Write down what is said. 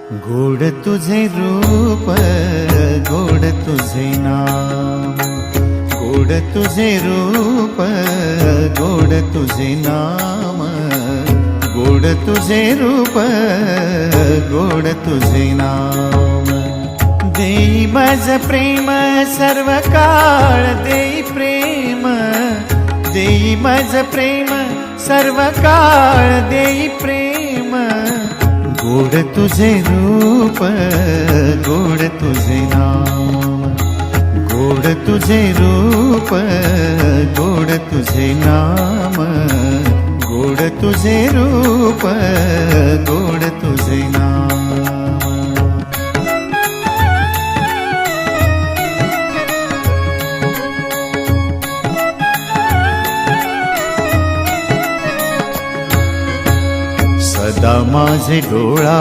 गोड तुझे रूप, गोड तुझे नाम, गोड तुझे रूप, गोड तुझे नाम, गोड तुझे रूप, गोड तुझे नाम। देई माझ प्रेम सर्व काळ, देई प्रेम, देई माझ प्रेम सर्व काळ, देई प्रेम। गोड तुझे रूप, गोड तुझे नाम, गोड तुझे रूप, गोड तुझे नाम, गोड तुझे रूप, गोड तुझे नाम। सदा माझे डोळा